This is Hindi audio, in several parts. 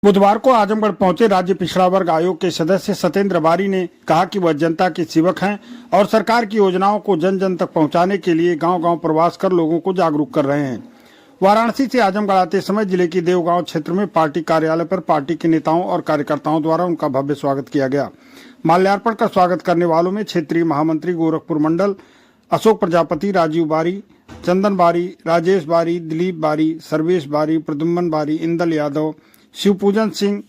बुधवार को आजमगढ़ पहुंचे राज्य पिछड़ा वर्ग आयोग के सदस्य सत्येंद्र बारी ने कहा कि वह जनता के सेवक हैं और सरकार की योजनाओं को जन जन तक पहुंचाने के लिए गांव-गांव प्रवास कर लोगों को जागरूक कर रहे हैं। वाराणसी से आजमगढ़ आते समय जिले के देवगांव क्षेत्र में पार्टी कार्यालय पर पार्टी के नेताओं और कार्यकर्ताओं द्वारा उनका भव्य स्वागत किया गया। माल्यार्पण कर स्वागत करने वालों में क्षेत्रीय महामंत्री गोरखपुर मंडल अशोक प्रजापति, राजीव बारी, चंदन बारी, राजेश बारी, दिलीप बारी, सर्वेश बारी, प्रद्युम्न बारी, इंदल यादव, शिवपूजन सिंह,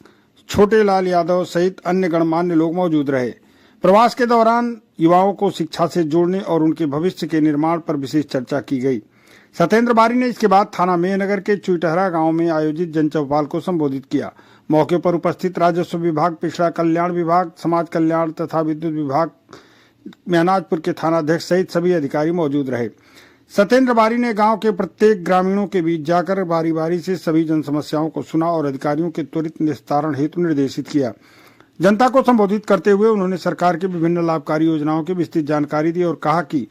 छोटे लाल यादव सहित अन्य गणमान्य लोग मौजूद रहे। प्रवास के दौरान युवाओं को शिक्षा से जोड़ने और उनके भविष्य के निर्माण पर विशेष चर्चा की गई। सत्येंद्र बारी ने इसके बाद थाना मेहनगर के चुईटहरा गांव में आयोजित जनचौपाल को संबोधित किया। मौके पर उपस्थित राजस्व विभाग, पिछड़ा कल्याण विभाग, समाज कल्याण तथा विद्युत विभाग, महनाजपुर के थानाध्यक्ष सहित सभी अधिकारी मौजूद रहे। सत्येंद्र बारी ने गांव के प्रत्येक ग्रामीणों के बीच जाकर बारी बारी से सभी जन समस्याओं को सुना और अधिकारियों के त्वरित निस्तारण हेतु निर्देशित किया। जनता को संबोधित करते हुए उन्होंने सरकार की विभिन्न लाभकारी योजनाओं की विस्तृत जानकारी दी और कहा कि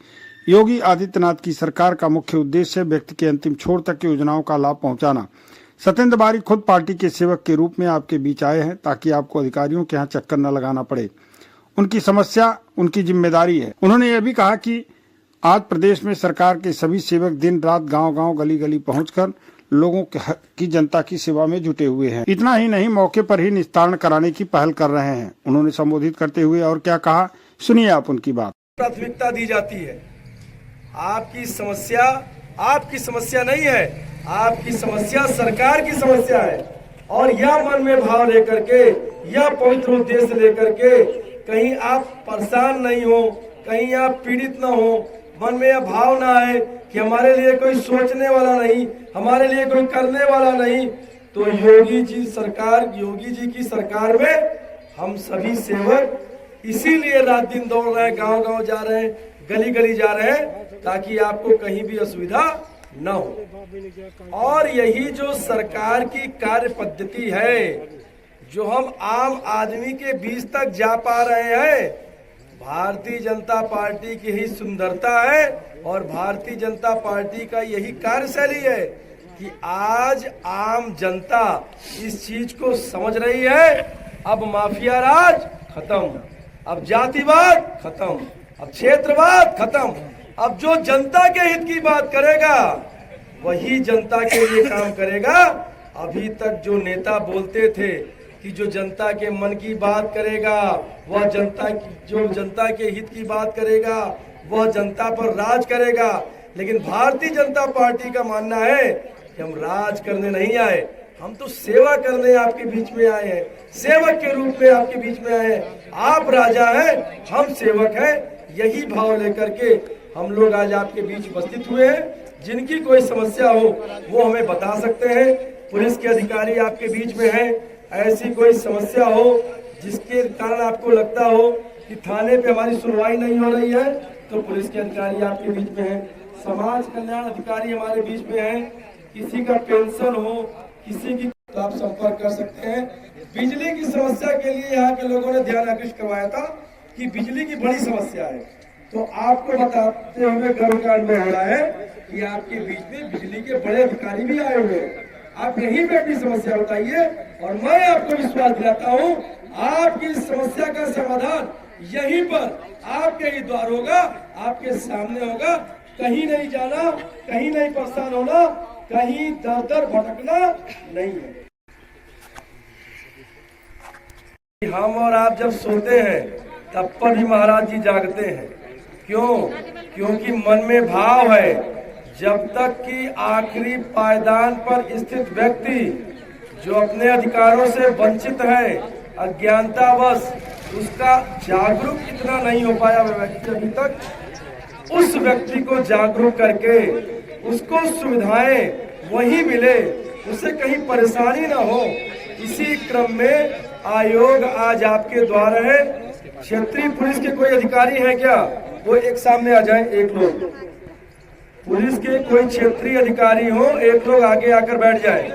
योगी आदित्यनाथ की सरकार का मुख्य उद्देश्य व्यक्ति के अंतिम छोर तक की योजनाओं का लाभ पहुंचाना। सत्येंद्र बारी खुद पार्टी के सेवक के रूप में आपके बीच आए हैं ताकि आपको अधिकारियों के यहाँ चक्कर न लगाना पड़े। उनकी समस्या उनकी जिम्मेदारी है। उन्होंने यह भी कहा कि आज प्रदेश में सरकार के सभी सेवक दिन रात गांव-गांव, गली-गली पहुंचकर लोगों की जनता की सेवा में जुटे हुए हैं। इतना ही नहीं, मौके पर ही निस्तारण कराने की पहल कर रहे हैं। उन्होंने संबोधित करते हुए और क्या कहा, सुनिए आप उनकी बात। प्राथमिकता दी जाती है। आपकी समस्या नहीं है, आपकी समस्या सरकार की समस्या है। और यह मन में भाव लेकर के, यह पवित्र उद्देश्य लेकर के कहीं आप परेशान नहीं हो, कहीं आप पीड़ित न हो, मन में यह भाव ना आए कि हमारे लिए कोई सोचने वाला नहीं, हमारे लिए कोई करने वाला नहीं, तो योगी जी की सरकार में हम सभी सेवक इसीलिए रात दिन दौड़ रहे हैं, गांव-गांव जा रहे हैं, गली-गली जा रहे हैं, ताकि आपको कहीं भी असुविधा न हो। और यही जो सरकार की कार्य पद्धति है, जो हम आम आदमी के बीच तक जा पा रहे हैं, भारतीय जनता पार्टी की ही सुंदरता है और भारतीय जनता पार्टी का यही कार्यशैली है कि आज आम जनता इस चीज को समझ रही है। अब माफिया राज खत्म, अब जातिवाद खत्म, अब क्षेत्रवाद खत्म। अब जो जनता के हित की बात करेगा वही जनता के लिए काम करेगा। अभी तक जो नेता बोलते थे कि जो जनता के मन की बात करेगा, वह जनता के हित की बात करेगा, वह जनता पर राज करेगा, लेकिन भारतीय जनता पार्टी का मानना है कि हम राज करने नहीं आए, हम तो सेवा करने आपके बीच में आए हैं, सेवक के रूप में आपके बीच में आए हैं। आप राजा हैं, हम सेवक हैं। यही भाव लेकर के हम लोग आज आपके बीच उपस्थित हुए हैं। जिनकी कोई समस्या हो वो हमें बता सकते हैं। पुलिस के अधिकारी आपके बीच में हैं। ऐसी कोई समस्या हो जिसके कारण आपको लगता हो कि थाने पे हमारी सुनवाई नहीं हो रही है, तो पुलिस के अधिकारी आपके बीच में हैं, समाज कल्याण अधिकारी हमारे बीच में हैं। किसी का पेंशन हो, किसी की, तो आप संपर्क कर सकते हैं। बिजली की समस्या के लिए यहाँ के लोगों ने ध्यान आकृष्ट करवाया था कि बिजली की बड़ी समस्या है, तो आपको बताते हुए गर्व का अनुभव हो रहा है कि आपके बीच में बिजली के बड़े अधिकारी भी आए हुए हैं। आप यहीं पे अपनी समस्या बताइए और मैं आपको विश्वास दिलाता हूँ आपकी समस्या का समाधान यहीं पर आपके ही द्वार होगा, आपके सामने होगा। कहीं नहीं जाना, कहीं नहीं परेशान होना, कहीं दर दर भटकना नहीं है। हम और आप जब सोते हैं तब पर भी महाराज जी जागते हैं। क्यों? क्योंकि मन में भाव है। जब तक कि आखिरी पायदान पर स्थित व्यक्ति जो अपने अधिकारों से वंचित है, अज्ञानतावश उसका जागरूक इतना नहीं हो पाया वह व्यक्ति, अभी तक उस व्यक्ति को जागरूक करके उसको सुविधाएं वही मिले, उसे कहीं परेशानी ना हो, इसी क्रम में आयोग आज आपके द्वार है। क्षेत्रीय पुलिस के कोई अधिकारी हैं क्या? वो एक सामने आ जाएं। एक लोग पुलिस के कोई क्षेत्रीय अधिकारी हो, एक लोग आगे आकर बैठ जाए।